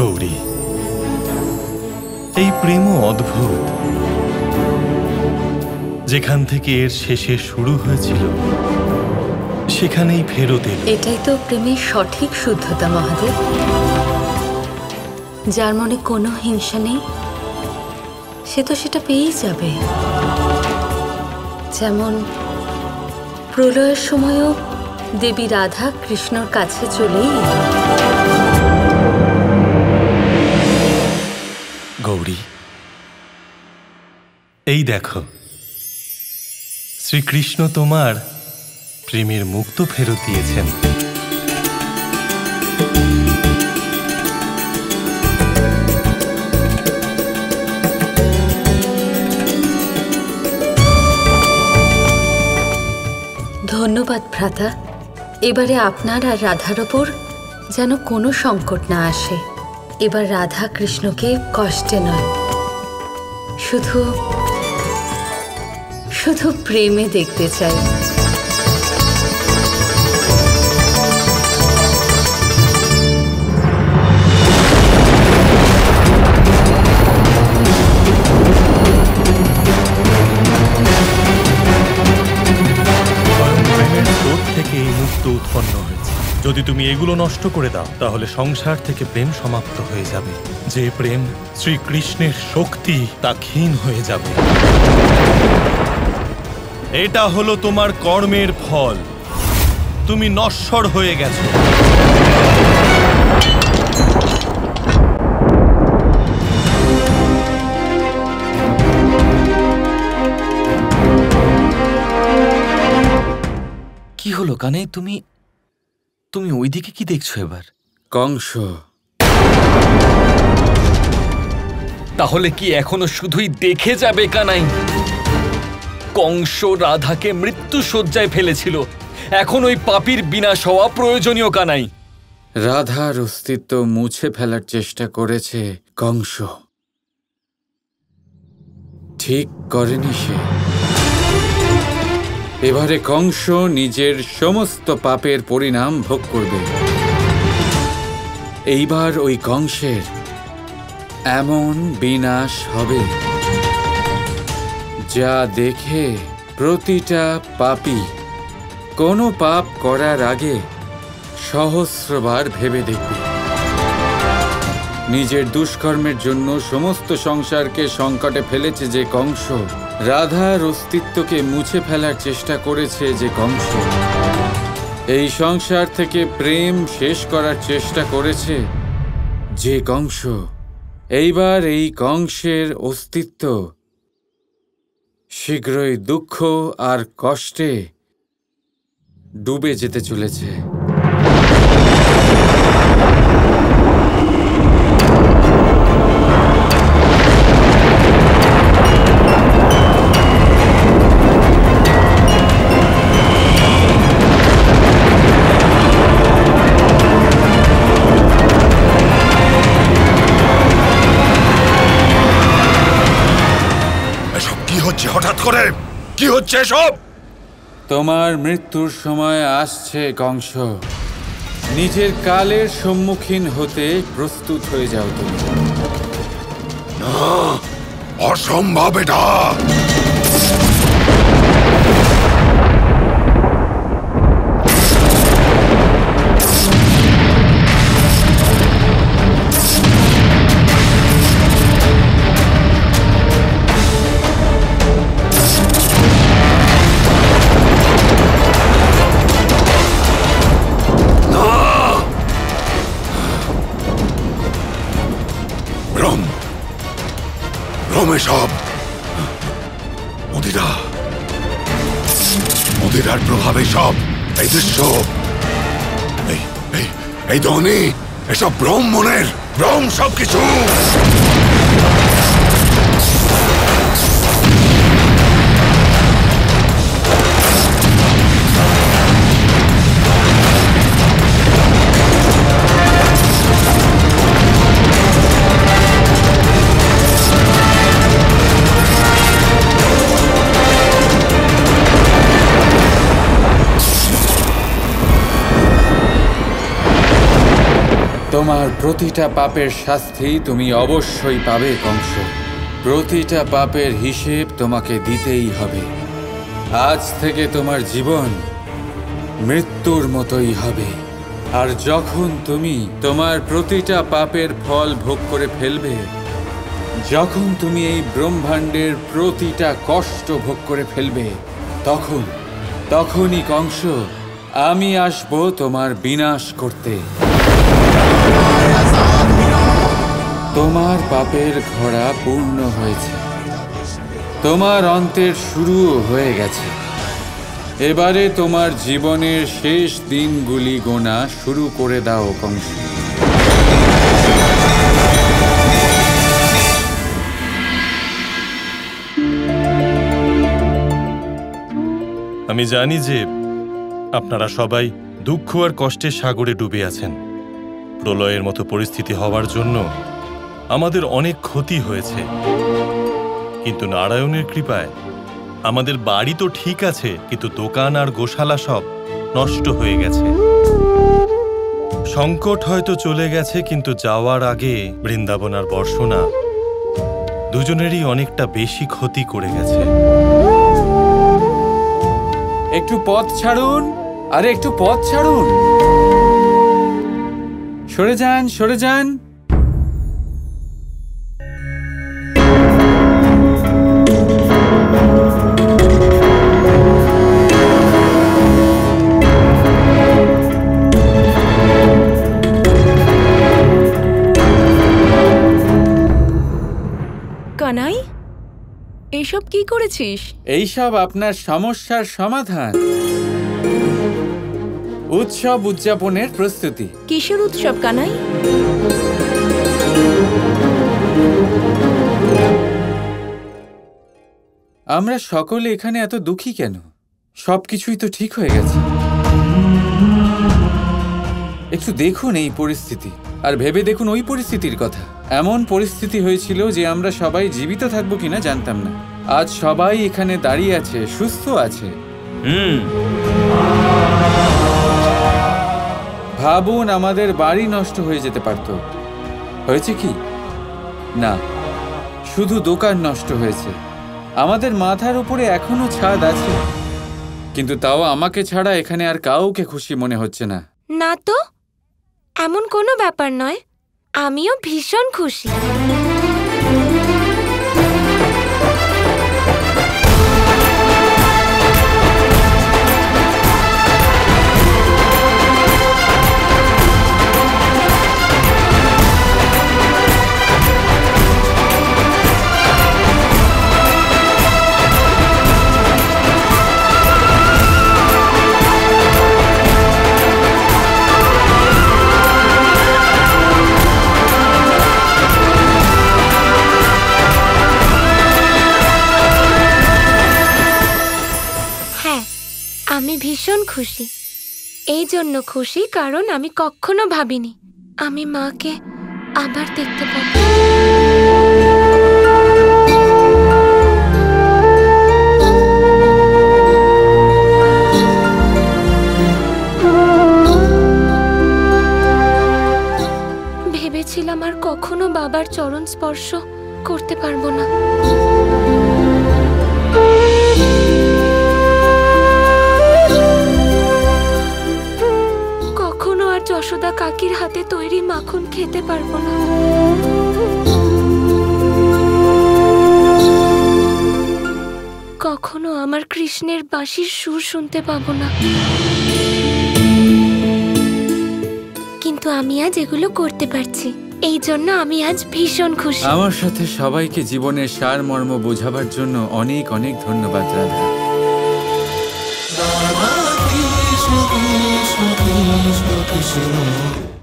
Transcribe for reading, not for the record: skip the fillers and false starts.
গৌরী, এই প্রেমও অদ্ভুত। যেখান থেকে এর শেষে শুরু হয়েছিল সেখানেই ফেরত এলো। এটাই তো প্রেমের সঠিক শুদ্ধতা মহাদেব। যার মনে কোনো হিংসা নেই সে তো সেটা পেয়েই যাবে। যেমন প্রলয়ের সময়ও দেবী রাধা কৃষ্ণর কাছে চলেই এলো। গৌরী, এই দেখো, শ্রীকৃষ্ণ তোমার প্রেমের মুক্ত ফেরত দিয়েছেন। ধন্যবাদ ভ্রাতা। এবারে আপনার আর রাধার ওপর যেন কোনো সংকট না আসে। এবার রাধা কৃষ্ণকে কষ্টে নয়, শুধু শুধু প্রেমে দেখতে চাই। থেকে এই মুক্ত উৎপন্ন হয়েছে। যদি তুমি এগুলো নষ্ট করে দাও তাহলে সংসার থেকে প্রেম সমাপ্ত হয়ে যাবে। যে প্রেম শ্রীকৃষ্ণের শক্তি তা ক্ষীণ হয়ে যাবে। এটা হলো তোমার কর্মের ফল। তুমি নশ্বর হয়ে গেছো। কি হলো কানে? তুমি তুমি ওইদিকে কি দেখছো এবার? কংস। তাহলে কি এখনো শুধুই দেখে যাবে কানাই? কংস রাধাকে মৃত্যু শয্যায় ফেলেছিল, এখন ওই পাপীর বিনাশ হওয়া প্রয়োজনীয় কানাই। রাধার অস্তিত্ব মুছে ফেলার চেষ্টা করেছে কংস। ঠিক করেনি সে। এবারে কংস নিজের সমস্ত পাপের পরিণাম ভোগ করবে। এইবার ওই কংসের এমন বিনাশ হবে যা দেখে প্রতিটা পাপী কোনো পাপ করার আগে সহস্রবার ভেবে দেখবে। নিজের দুষ্কর্মের জন্য সমস্ত সংসারকে সংকটে ফেলেছে যে কংস, রাধার অস্তিত্বকে মুছে ফেলার চেষ্টা করেছে যে কংস, এই সংসার থেকে প্রেম শেষ করার চেষ্টা করেছে যে কংস, এইবার এই কংসের অস্তিত্ব শীঘ্রই দুঃখ আর কষ্টে ডুবে যেতে চলেছে। হঠাৎ করে কি হচ্ছে সব? তোমার মৃত্যুর সময় আসছে কংস। নিজের কালের সম্মুখীন হতে প্রস্তুত হয়ে যাও তুমি। না, অসম্ভব এটা। সব মদিরার প্রভাবে সব এই দৃশ্য, এই ধ্বনি, এসব ব্রহ্মণের ভ্রম সবকিছু। তোমার প্রতিটা পাপের শাস্তি তুমি অবশ্যই পাবে কংস। প্রতিটা পাপের হিসেব তোমাকে দিতেই হবে। আজ থেকে তোমার জীবন মৃত্যুর মতোই হবে। আর যখন তুমি তোমার প্রতিটা পাপের ফল ভোগ করে ফেলবে, যখন তুমি এই ব্রহ্মাণ্ডের প্রতিটা কষ্ট ভোগ করে ফেলবে, তখনই কংস আমি আসব তোমার বিনাশ করতে। তোমার পাপের ঘোড়া পূর্ণ হয়েছে, তোমার অন্তের শুরুও হয়ে গেছে। এবারে তোমার জীবনের শেষ দিনগুলি গোনা শুরু করে দাও কংস। আমি জানি যে আপনারা সবাই দুঃখ আর কষ্টের সাগরে ডুবে আছেন। প্রলয়ের মতো পরিস্থিতি হওয়ার জন্য আমাদের অনেক ক্ষতি হয়েছে, কিন্তু নারায়ণের কৃপায় আমাদের বাড়ি তো ঠিক আছে, কিন্তু দোকান আর গোশালা সব নষ্ট হয়ে গেছে। সংকট হয়তো চলে গেছে, কিন্তু যাওয়ার আগে বৃন্দাবন আর বর্ষণা দুজনেরই অনেকটা বেশি ক্ষতি করে গেছে। একটু পথ ছাড়ুন, আরে একটু পথ ছাড়ুন, সরে যান, সরে যান। কানাই, এইসব কি করেছিস? এইসব আপনার সমস্যার সমাধান, উৎসব উদযাপনের প্রস্তুতি। কিসের উৎসব কানাই? আমরা সকলে এখানে এত দুঃখী কেন? সবকিছুই তো ঠিক হয়ে গেছে। একটু দেখুন এই পরিস্থিতি, আর ভেবে দেখুন ওই পরিস্থিতির কথা। এমন পরিস্থিতি হয়েছিল যে আমরা সবাই জীবিত থাকবো কিনা জানতাম না। আজ সবাই এখানে দাঁড়িয়ে আছে, সুস্থ আছে। ভাবুন, আমাদের বাড়ি নষ্ট হয়ে যেতে পারত। হয়েছে কি? না, শুধু দোকান নষ্ট হয়েছে। আমাদের মাথার উপরে এখনো ছাদ আছে, কিন্তু তাও আমাকে ছাড়া এখানে আর কাউকে খুশি মনে হচ্ছে না। না তো, এমন কোনো ব্যাপার নয়, আমিও ভীষণ খুশি। আমি ভীষণ খুশি। এই জন্য খুশি কারণ আমি কখনো ভাবিনি আমি মাকে আবার দেখতে পাবো। ভেবেছিলাম আর কখনো বাবার চরণ স্পর্শ করতে পারবো না। যশোদা কাকির হাতে তৈরি মাখন খেতে পারবো না। কখনো আমার কৃষ্ণের বাঁশির সুর শুনতে পাবো না। কিন্তু আমি আজ এগুলো করতে পারছি, এই জন্য আমি আজ ভীষণ খুশি। আমার সাথে সবাইকে জীবনের সারমর্ম বোঝাবার জন্য অনেক অনেক ধন্যবাদ Radha. Krishna Krishna Krishna Krishna